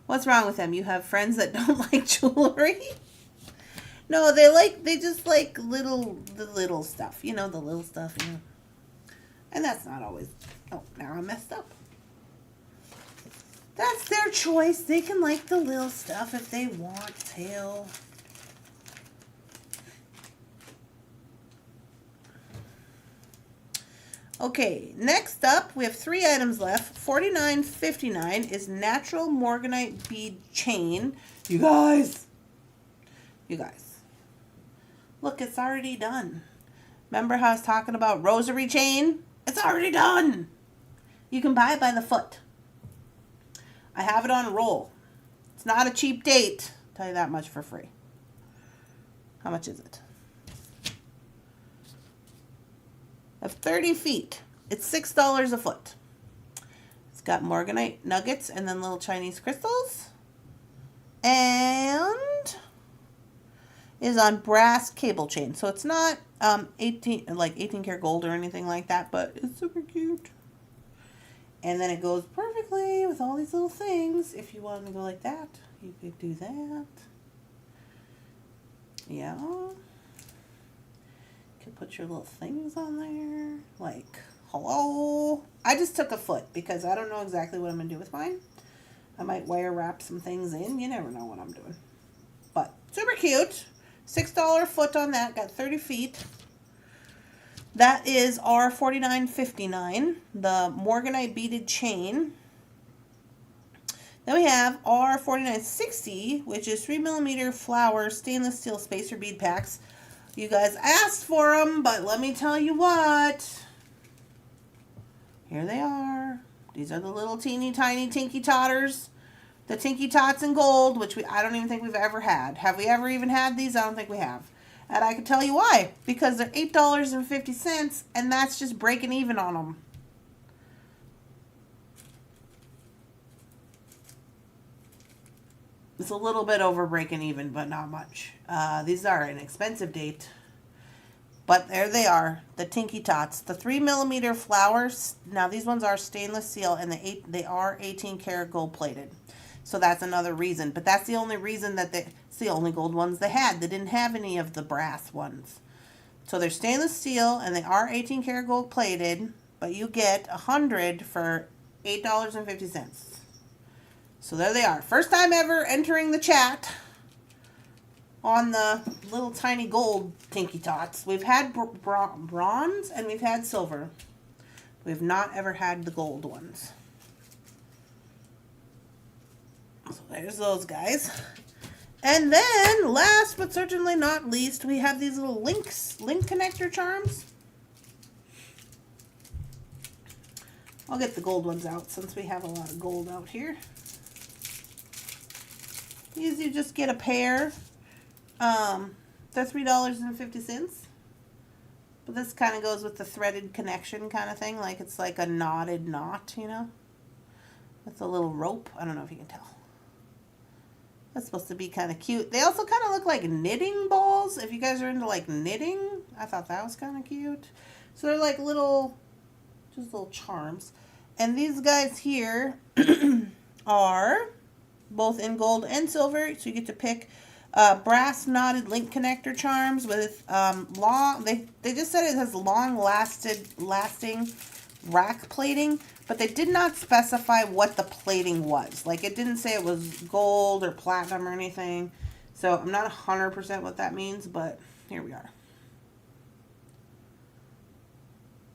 [SPEAKER 1] What's wrong with them? You have friends that don't like jewelry? No, they just like the little stuff. You know, the little stuff, you know. And that's not always, oh, now I messed up. That's their choice. They can like the little stuff if they want to. Okay, next up, we have 3 items left. $49.59 is natural Morganite bead chain. You guys, look, it's already done. Remember how I was talking about rosary chain? It's already done. You can buy it by the foot. I have it on roll. It's not a cheap date. I'll tell you that much for free. How much is it? Of 30 feet. It's $6 a foot. It's got Morganite nuggets and then little Chinese crystals. And is on brass cable chain. So it's not 18 karat gold or anything like that, but it's super cute. And then it goes perfectly with all these little things. If you wanted to go like that, you could do that. Yeah. You could put your little things on there. Like, hello. I just took a foot because I don't know exactly what I'm going to do with mine. I might wire wrap some things in. You never know what I'm doing. But super cute. $6 foot on that. Got 30 feet. That is our $49.59. The Morganite beaded chain. Then we have our $49.60, which is 3mm flower stainless steel spacer bead packs. You guys asked for them, but let me tell you what. Here they are. These are the little teeny tiny tinky totters. The tinky tots in gold, which I don't even think we've ever had. Have we ever even had these? I don't think we have. And I can tell you why. Because they're $8.50, and that's just breaking even on them. It's a little bit over breaking even, but not much. These are an expensive date. But there they are, the Tinky Tots. The 3mm flowers. Now these ones are stainless steel, and they are 18 karat gold plated. So that's another reason. But that's the only reason that it's the only gold ones they had. They didn't have any of the brass ones. So they're stainless steel, and they are 18 karat gold plated. But you get 100 for $8.50. So there they are. First time ever entering the chat on the little tiny gold Tinky Tots. We've had bronze and we've had silver. We've not ever had the gold ones. So there's those guys. And then, last but certainly not least, we have these little link connector charms. I'll get the gold ones out since we have a lot of gold out here. These you just get a pair. They're $3.50. But this kind of goes with the threaded connection kind of thing. Like it's like a knotted knot, you know. With a little rope. I don't know if you can tell. That's supposed to be kind of cute. They also kind of look like knitting balls. If you guys are into like knitting, I thought that was kind of cute. So they're like little, just little charms. And these guys here are both in gold and silver. So you get to pick brass knotted link connector charms with long. They just said it has long lasting rack plating, but they did not specify what the plating was. Like it didn't say it was gold or platinum or anything. So I'm not 100% what that means, but here we are.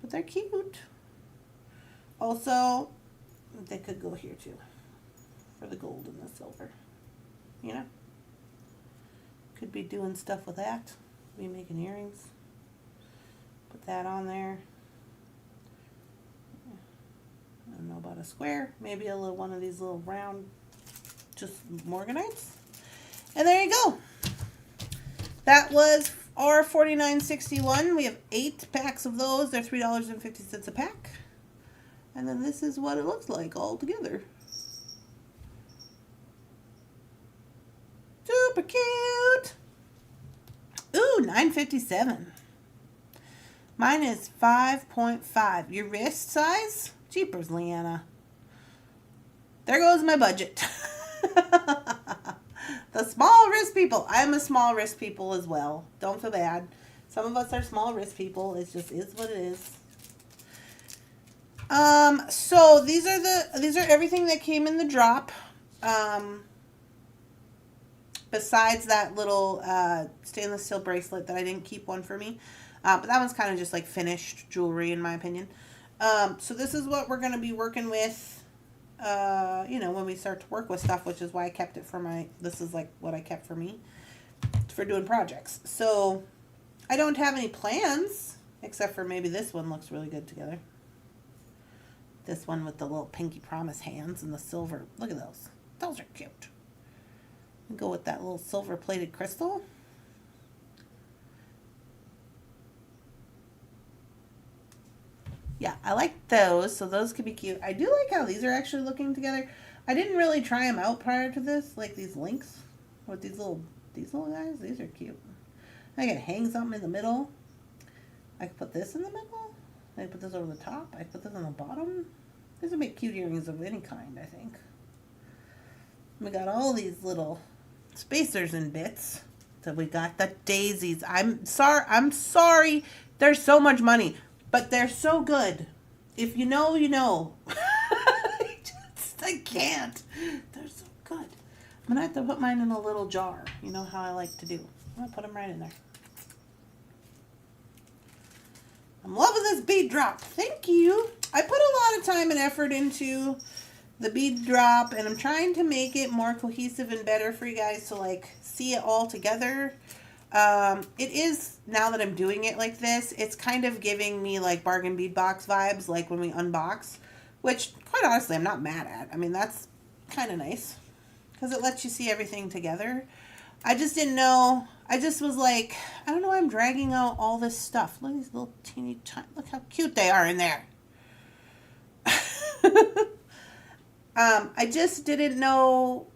[SPEAKER 1] But they're cute. Also, they could go here too for the gold and the silver. You know? Could be doing stuff with that. Be making earrings. Put that on there. I don't know about a square. Maybe a little one of these little round, just Morganites. And there you go. That was our $49.61. We have 8 packs of those. They're $3.50 a pack. And then this is what it looks like all together. Super cute. Ooh, $9.57. Mine is 5.5. Your wrist size? Jeepers, Leanna. There goes my budget. The small wrist people. I'm a small wrist people as well. Don't feel bad. Some of us are small wrist people. It just is what it is. So these are everything that came in the drop. Besides that little stainless steel bracelet that I didn't keep one for me. But that one's kind of just like finished jewelry in my opinion. So this is what we're going to be working with, you know, when we start to work with stuff, which is why I kept it for this is like what I kept for me for doing projects. So I don't have any plans, except for maybe this one looks really good together. This one with the little pinky promise hands and the silver. Look at those. Those are cute. Go with that little silver plated crystal. Yeah, I like those. So those could be cute. I do like how these are actually looking together. I didn't really try them out prior to this, like these links with these little guys. These are cute. I can hang something in the middle. I could put this in the middle. I could put this over the top. I could put this on the bottom. These would make cute earrings of any kind, I think. We got all these little spacers and bits. So we got the daisies. I'm sorry. There's so much money, but they're so good. If you know, you know. I can't. They're so good. I'm gonna have to put mine in a little jar. You know how I like to do. I'm gonna put them right in there. I'm loving this bead drop. Thank you. I put a lot of time and effort into the bead drop, and I'm trying to make it more cohesive and better for you guys to like see it all together. It is, now that I'm doing it like this, it's kind of giving me like bargain bead box vibes, like when we unbox, which quite honestly I'm not mad at. I mean, that's kind of nice because it lets you see everything together. I just didn't know. I just was like, I don't know why I'm dragging out all this stuff. Look at these little teeny tiny, look how cute they are in there. I just didn't know,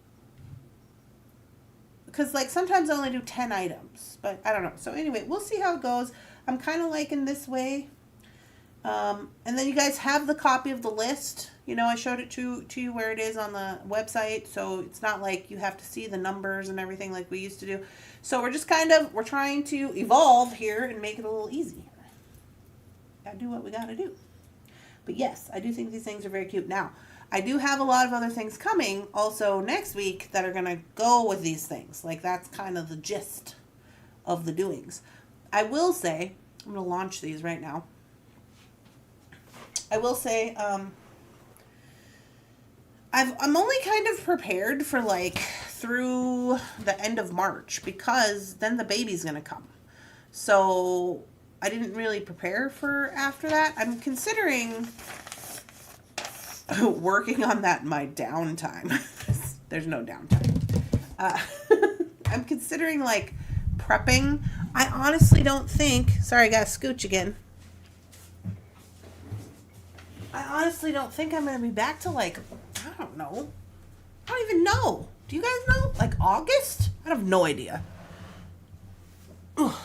[SPEAKER 1] because like sometimes I only do 10 items, but I don't know. So anyway, we'll see how it goes. I'm kind of liking this way. And then you guys have the copy of the list. You know, I showed it to you where it is on the website. So it's not like you have to see the numbers and everything like we used to do. So we're just we're trying to evolve here and make it a little easier. Gotta do what we gotta do. But yes, I do think these things are very cute. Now, I do have a lot of other things coming also next week that are going to go with these things. Like, that's kind of the gist of the doings. I will say, I'm going to launch these right now. I will say, I'm only kind of prepared for like through the end of March, because then the baby's going to come. So I didn't really prepare for after that. I'm considering working on that in my downtime. There's no downtime. I'm considering like prepping. I honestly don't think, sorry I got to scooch again. I honestly don't think I'm going to be back to like, I don't know. I don't even know. Do you guys know? Like August? I have no idea. Ugh.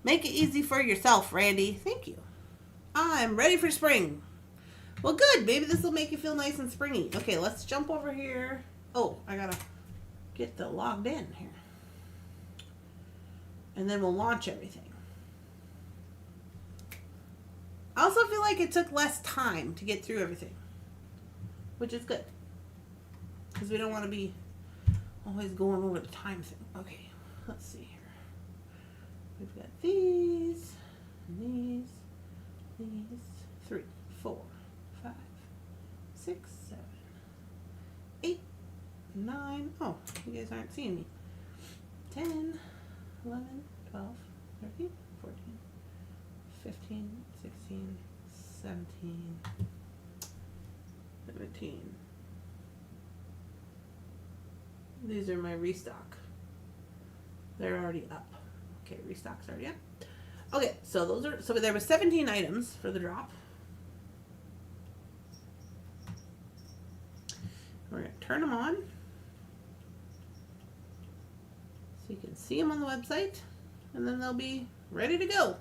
[SPEAKER 1] Make it easy for yourself, Randy. Thank you. I'm ready for spring. Well, good. Maybe this will make you feel nice and springy. Okay, let's jump over here. Oh, I gotta get the logged in here. And then we'll launch everything. I also feel like it took less time to get through everything, which is good, because we don't want to be always going over the time thing. Okay, let's see here. We've got these, and these, 3, 4, 5, 6, 7, 8, 9. Oh, you guys aren't seeing me. 10, 11, 12, 13, 14, 15, 16, 17, 17. These are my restock. They're already up. Okay, restock's already up. Okay, so there were 17 items for the drop. We're going to turn them on so you can see them on the website, and then they'll be ready to go.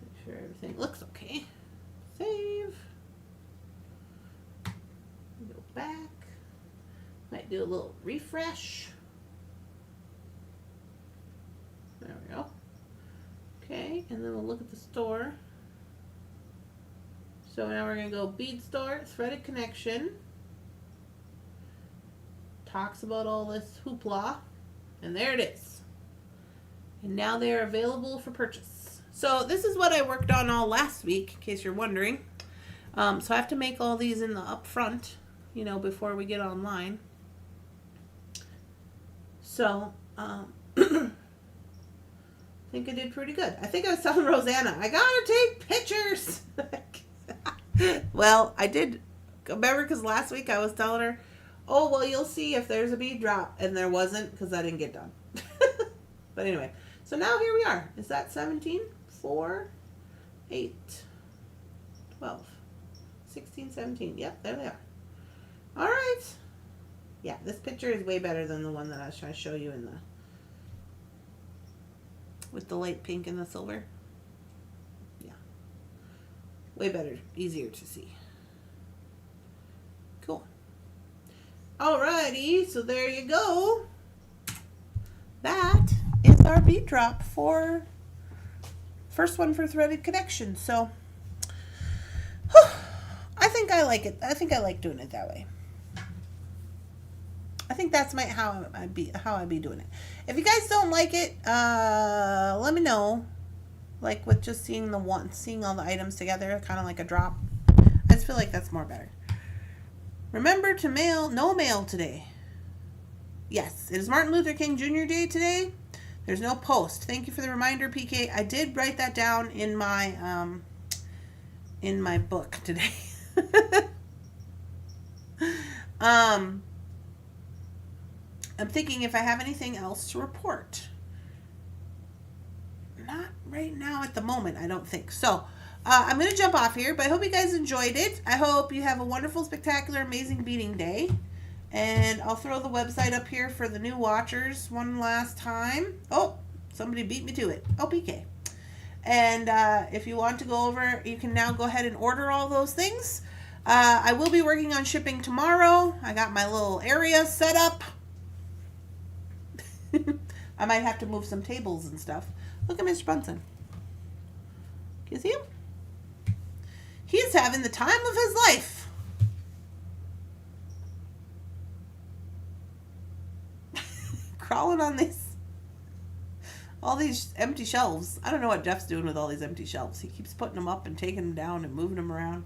[SPEAKER 1] Make sure everything looks okay. Save. Go back. Might do a little refresh. There we go. Okay, And then we'll look at the store. So now we're going to go bead store, threaded connection. Talks about all this hoopla. And there it is. And now they are available for purchase. So this is what I worked on all last week, in case you're wondering. So I have to make all these in the up front, you know, before we get online. So, I think I did pretty good. I think I was telling Rosanna, I gotta take pictures. Well, I did. Remember, because last week I was telling her, oh, well, you'll see if there's a bead drop. And there wasn't, because I didn't get done. But anyway, so now here we are. Is that 17? 4, 8, 12, 16, 17. Yep, there they are. All right. Yeah, this picture is way better than the one that I was trying to show you in the, with the light pink and the silver. Yeah. Way better, easier to see. Cool. Alrighty, so there you go. That is our bead drop for first one for threaded connection. So I think I like it. I think I like doing it that way. I think that's how I'd be doing it. If you guys don't like it, let me know. Like with just seeing all the items together, kind of like a drop. I just feel like that's more better. Remember to no mail today. Yes, it is Martin Luther King Jr. Day today. There's no post. Thank you for the reminder, PK. I did write that down in my book today. I'm thinking if I have anything else to report. Not right now at the moment, I don't think. So, I'm going to jump off here, but I hope you guys enjoyed it. I hope you have a wonderful, spectacular, amazing beading day. And I'll throw the website up here for the new watchers one last time. Oh, somebody beat me to it. Oh, PK. And if you want to go over, you can now go ahead and order all those things. I will be working on shipping tomorrow. I got my little area set up. I might have to move some tables and stuff. Look at Mr. Bunsen. Can you see him? He's having the time of his life. Crawling on all these empty shelves. I don't know what Jeff's doing with all these empty shelves. He keeps putting them up and taking them down and moving them around.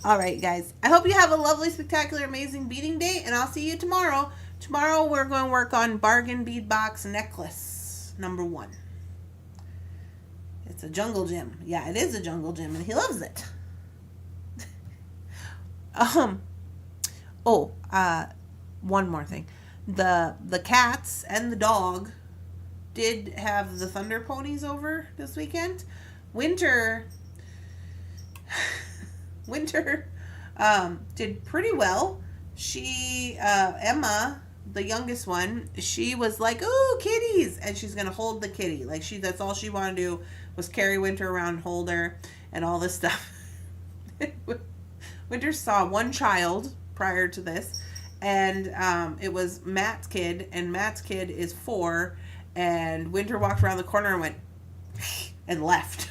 [SPEAKER 1] All right, guys. I hope you have a lovely, spectacular, amazing beading day, and I'll see you tomorrow. Tomorrow we're going to work on bargain bead box necklace number 1. It's a jungle gym. Yeah, it is a jungle gym, and he loves it. One more thing. The cats and the dog did have the thunder ponies over this weekend. Winter did pretty well. She, Emma, the youngest one, she was like, "Ooh, kitties," and she's gonna hold the kitty. Like that's all she wanted to do was carry Winter around, hold her, and all this stuff. Winter saw one child prior to this, and it was Matt's kid, and Matt's kid is 4, and Winter walked around the corner and went and left.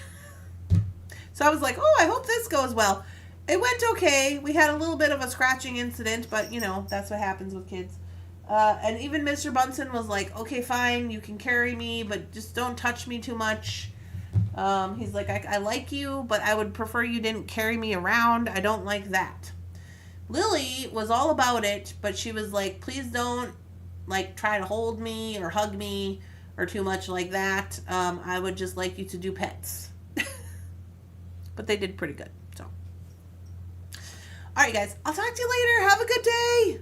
[SPEAKER 1] So I was like, oh, I hope this goes well. It went okay. We had a little bit of a scratching incident, but, you know, that's what happens with kids. And even Mr. Bunsen was like, okay, fine, you can carry me, but just don't touch me too much. He's like, I like you, but I would prefer you didn't carry me around. I don't like that. Lily was all about it, but she was like, please don't, like, try to hold me or hug me or too much like that. I would just like you to do pets. But they did pretty good, so. All right, guys. I'll talk to you later. Have a good day.